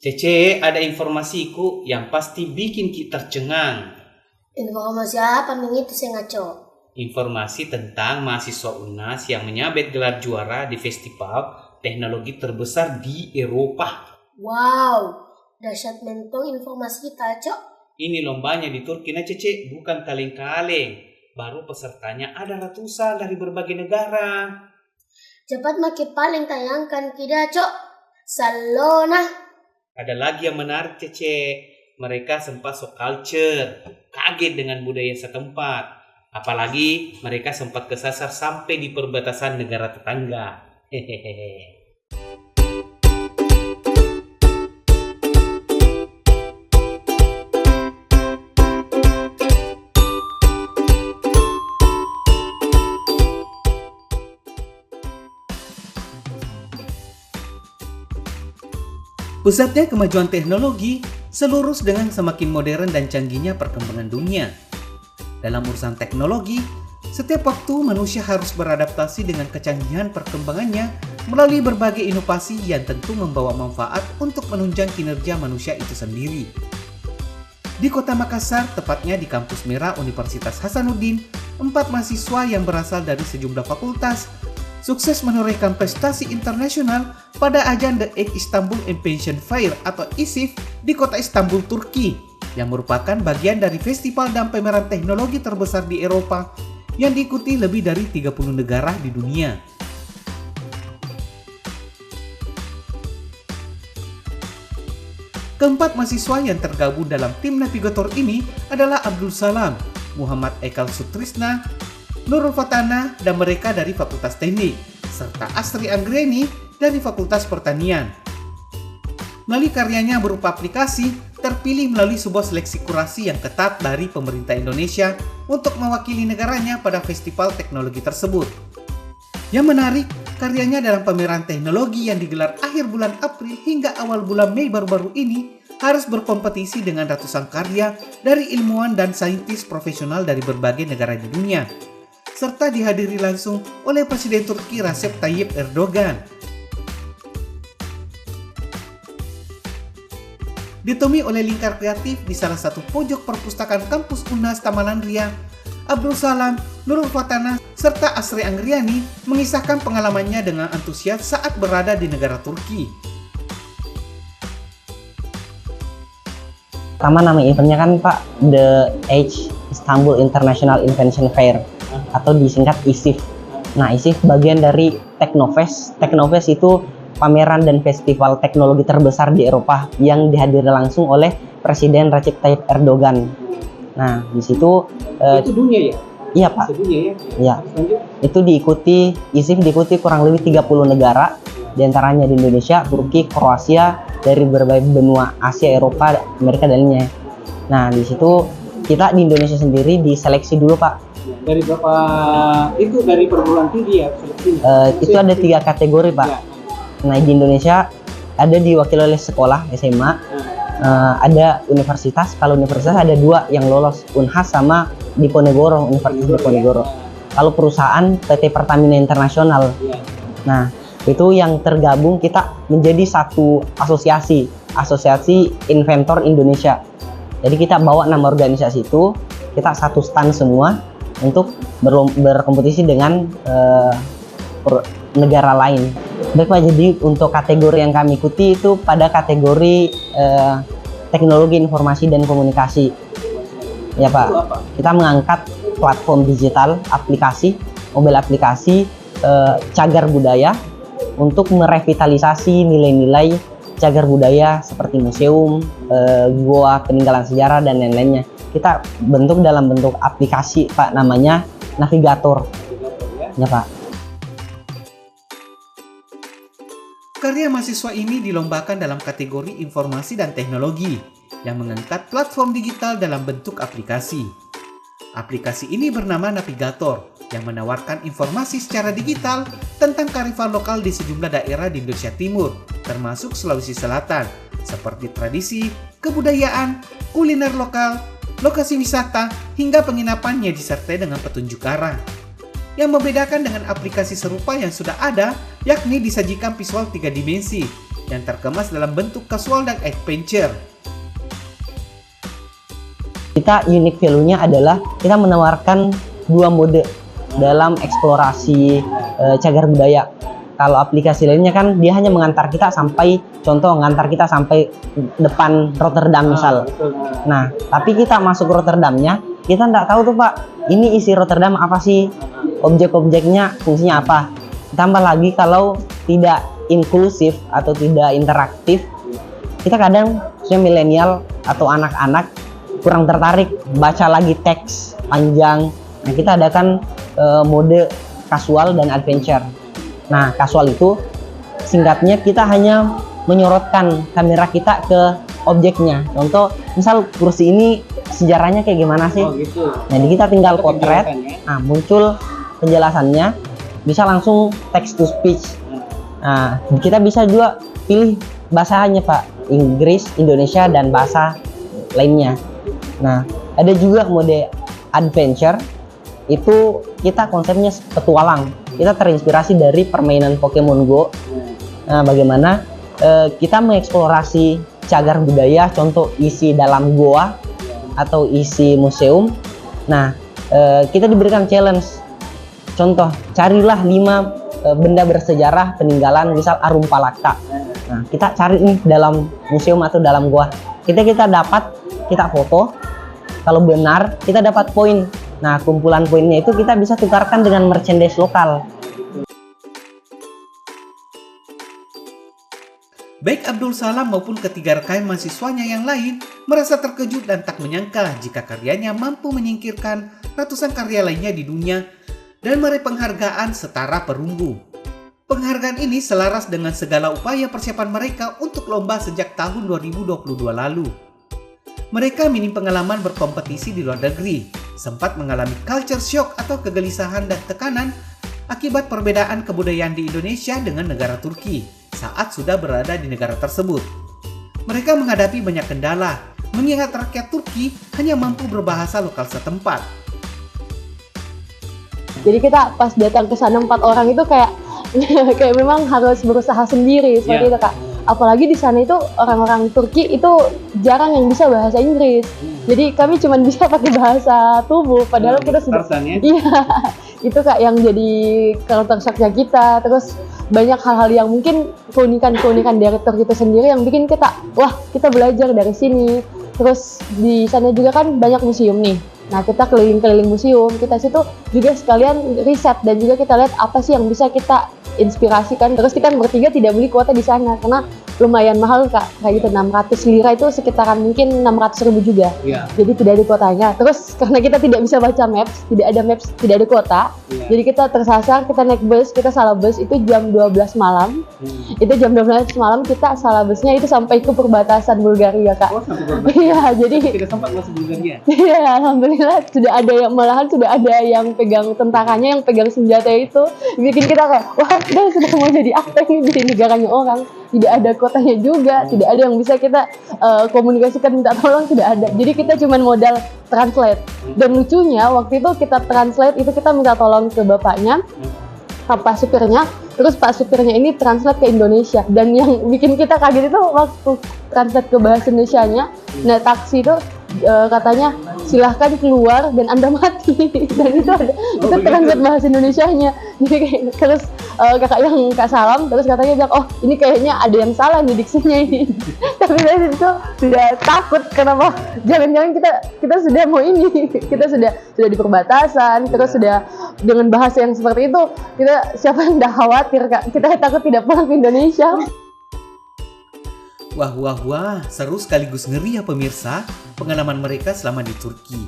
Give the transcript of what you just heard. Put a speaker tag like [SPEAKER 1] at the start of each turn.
[SPEAKER 1] Cece, ada informasiku yang pasti bikin kita tercengang.
[SPEAKER 2] Informasi apa itu saya ngaco?
[SPEAKER 1] Informasi tentang mahasiswa UNAS yang menyabet gelar juara di festival teknologi terbesar di Eropa.
[SPEAKER 2] Wow, dahsyat mentong informasi kita, Cok.
[SPEAKER 1] Ini lombanya di Turki, nah Cece, bukan kaleng-kaleng. Baru pesertanya ada ratusan dari berbagai negara.
[SPEAKER 2] Cepat makin paling tayangkan kita, Cok. Salona.
[SPEAKER 1] Ada lagi yang menarik, Cece. Mereka sempat so culture, kaget dengan budaya setempat. Apalagi mereka sempat kesasar sampai di perbatasan negara tetangga. Hehehe. Pusatnya kemajuan teknologi selurus dengan semakin modern dan canggihnya perkembangan dunia. Dalam urusan teknologi, setiap waktu manusia harus beradaptasi dengan kecanggihan perkembangannya melalui berbagai inovasi yang tentu membawa manfaat untuk menunjang kinerja manusia itu sendiri. Di Kota Makassar, tepatnya di Kampus Merah Universitas Hasanuddin, 4 mahasiswa yang berasal dari sejumlah fakultas sukses menorehkan prestasi internasional pada ajang The Eighth Istanbul Invention Fair atau ISIF di kota Istanbul, Turki, yang merupakan bagian dari festival dan pameran teknologi terbesar di Eropa yang diikuti lebih dari 30 negara di dunia. Keempat mahasiswa yang tergabung dalam tim navigator ini adalah Abdul Salam, Muhammad Ekal Sutrisna, Nurul Fatana, dan mereka dari Fakultas Teknik, serta Asri Anggreni dari Fakultas Pertanian. Melalui karyanya berupa aplikasi, terpilih melalui sebuah seleksi kurasi yang ketat dari pemerintah Indonesia untuk mewakili negaranya pada festival teknologi tersebut. Yang menarik, karyanya dalam pameran teknologi yang digelar akhir bulan April hingga awal bulan Mei baru-baru ini harus berkompetisi dengan ratusan karya dari ilmuwan dan saintis profesional dari berbagai negara di dunia, serta dihadiri langsung oleh Presiden Turki Recep Tayyip Erdogan. Ditemui oleh lingkar kreatif di salah satu pojok perpustakaan kampus UNAS Tamanandria, Abdul Salam, Nurul Fatana, serta Asri Anggriani mengisahkan pengalamannya dengan antusias saat berada di negara Turki.
[SPEAKER 3] Pertama, nama eventnya kan Pak, The Eighth Istanbul International Invention Fair atau disingkat ISIF. Nah, ISIF bagian dari Teknofest. Teknofest itu pameran dan festival teknologi terbesar di Eropa yang dihadiri langsung oleh Presiden Recep Tayyip Erdogan. Nah, di situ
[SPEAKER 1] Itu dunia ya?
[SPEAKER 3] Iya, Pak.
[SPEAKER 1] Sedunia ya?
[SPEAKER 3] Iya. Itu diikuti, ISIF diikuti kurang lebih 30 negara, diantaranya di Indonesia, Turki, Kroasia, dari berbagai benua Asia, Eropa, Amerika, dan lainnya. Nah, di situ kita di Indonesia sendiri diseleksi dulu, Pak.
[SPEAKER 1] Dari berapa? Itu dari perguruan tinggi ya seleksinya?
[SPEAKER 3] Itu ada 3 kategori, Pak.
[SPEAKER 1] Ya.
[SPEAKER 3] Nah, di Indonesia ada diwakili oleh sekolah SMA, ada universitas. Kalau universitas ada 2 yang lolos, Unhas sama Diponegoro, Universitas Diponegoro. Kalau perusahaan PT Pertamina Internasional. Nah, itu yang tergabung kita menjadi satu asosiasi inventor Indonesia. Jadi kita bawa nama organisasi itu, kita satu stand semua untuk berkompetisi dengan negara lain. Baik Pak, jadi untuk kategori yang kami ikuti itu pada kategori teknologi informasi dan komunikasi. Ya Pak, kita mengangkat platform digital, aplikasi, mobile aplikasi, cagar budaya untuk merevitalisasi nilai-nilai cagar budaya seperti museum, goa peninggalan sejarah, dan lain-lainnya. Kita bentuk dalam bentuk aplikasi, Pak, namanya Navigator. Ya Pak.
[SPEAKER 1] Karya mahasiswa ini dilombakan dalam kategori informasi dan teknologi yang mengangkat platform digital dalam bentuk aplikasi. Aplikasi ini bernama Navigator yang menawarkan informasi secara digital tentang kearifan lokal di sejumlah daerah di Indonesia Timur, termasuk Sulawesi Selatan, seperti tradisi, kebudayaan, kuliner lokal, lokasi wisata, hingga penginapannya disertai dengan petunjuk arah. Yang membedakan dengan aplikasi serupa yang sudah ada, yakni disajikan visual 3 dimensi, yang terkemas dalam bentuk casual dan adventure.
[SPEAKER 3] Kita unique value-nya adalah kita menawarkan dua mode dalam eksplorasi cagar budaya. Kalau aplikasi lainnya kan dia hanya mengantar kita sampai, contoh ngantar kita sampai depan Rotterdam misal. Nah, tapi kita masuk Rotterdamnya, kita nggak tahu tuh Pak, ini isi Rotterdam apa sih, objek-objeknya fungsinya apa. Tambah lagi kalau tidak inklusif atau tidak interaktif, kita kadang khususnya milenial atau anak-anak kurang tertarik baca lagi teks panjang. Nah, kita adakan mode casual dan adventure. Nah, casual itu singkatnya kita hanya menyorotkan kamera kita ke objeknya. Contoh, misal kursi ini sejarahnya kayak gimana sih?
[SPEAKER 1] Oh gitu.
[SPEAKER 3] Jadi kita tinggal potret, nah muncul penjelasannya, bisa langsung text to speech. Nah, kita bisa juga pilih bahasanya Pak, Inggris, Indonesia, dan bahasa lainnya. Nah, ada juga mode adventure, itu kita konsepnya petualang. Kita terinspirasi dari permainan Pokemon Go. Nah, bagaimana kita mengeksplorasi cagar budaya, contoh isi dalam goa atau isi museum. Nah, kita diberikan challenge. Contoh, carilah 5 benda bersejarah peninggalan, misal Arum Palaka. Nah, kita cari nih dalam museum atau dalam goa. Kita dapat, kita foto. Kalau benar, kita dapat poin. Nah, kumpulan poinnya itu kita bisa tukarkan dengan merchandise lokal.
[SPEAKER 1] Baik Abdul Salam maupun ketiga rekan mahasiswanya yang lain merasa terkejut dan tak menyangka jika karyanya mampu menyingkirkan ratusan karya lainnya di dunia dan meraih penghargaan setara perunggu. Penghargaan ini selaras dengan segala upaya persiapan mereka untuk lomba sejak tahun 2022 lalu. Mereka minim pengalaman berkompetisi di luar negeri, sempat mengalami culture shock atau kegelisahan dan tekanan akibat perbedaan kebudayaan di Indonesia dengan negara Turki saat sudah berada di negara tersebut. Mereka menghadapi banyak kendala, mengingat rakyat Turki hanya mampu berbahasa lokal setempat.
[SPEAKER 4] Jadi kita pas datang ke sana 4 orang itu kayak kayak memang harus berusaha sendiri seperti itu Kak. Apalagi di sana itu orang-orang Turki itu jarang yang bisa bahasa Inggris. Jadi kami cuma bisa pakai bahasa tubuh, padahal kita sudah iya. Itu Kak yang jadi culture shock-nya kita. Terus banyak hal-hal yang mungkin keunikan-keunikan dari Turki itu sendiri yang bikin kita, wah kita belajar dari sini. Terus di sana juga kan banyak museum nih. Nah, kita keliling-keliling museum, kita situ juga sekalian riset dan juga kita lihat apa sih yang bisa kita inspirasikan. Terus kita bertiga tidak beli kuota di sana karena lumayan mahal Kak, kayak gitu 600 lira itu sekitaran mungkin 600.000 juga. Jadi tidak ada kuotanya. Terus karena kita tidak bisa baca maps, tidak ada kuota. Jadi kita tersasar, kita naik bus, kita salah bus itu jam 12 malam. Itu jam 12 malam kita salah busnya itu sampai ke perbatasan Bulgaria Kak. Oh, sampai perbatasan. Iya, jadi
[SPEAKER 1] tidak sempat masuk Bulgaria.
[SPEAKER 4] Iya, alhamdulillah sudah ada yang sudah ada yang pegang tentaranya, yang pegang senjata itu. Bikin kita kayak, wah, dia sudah mau jadi apa ini di negaranya orang. Tidak ada kotanya juga, tidak ada yang bisa kita komunikasikan minta tolong, tidak ada. Jadi kita cuma modal translate. Dan lucunya waktu itu kita translate itu kita minta tolong ke bapaknya, Pak supirnya. Terus Pak supirnya ini translate ke Indonesia. Dan yang bikin kita kaget itu waktu translate ke bahasa Indonesianya, nah taksi itu katanya silahkan keluar dan Anda mati. Dan itu ada itu translate bahasa Indonesianya. Jadi kayak, terus kakak yang Kak Salam terus katanya bilang, oh ini kayaknya ada yang salah nih diksinya ini. Tapi dari situ sudah takut, kenapa jangan-jangan kita sudah mau ini, kita sudah di perbatasan, terus sudah dengan bahasa yang seperti itu, kita siapa yang udah khawatir Kak, kita takut tidak pulang ke Indonesia.
[SPEAKER 1] Wah, seru sekaligus ngeri ya pemirsa pengalaman mereka selama di Turki.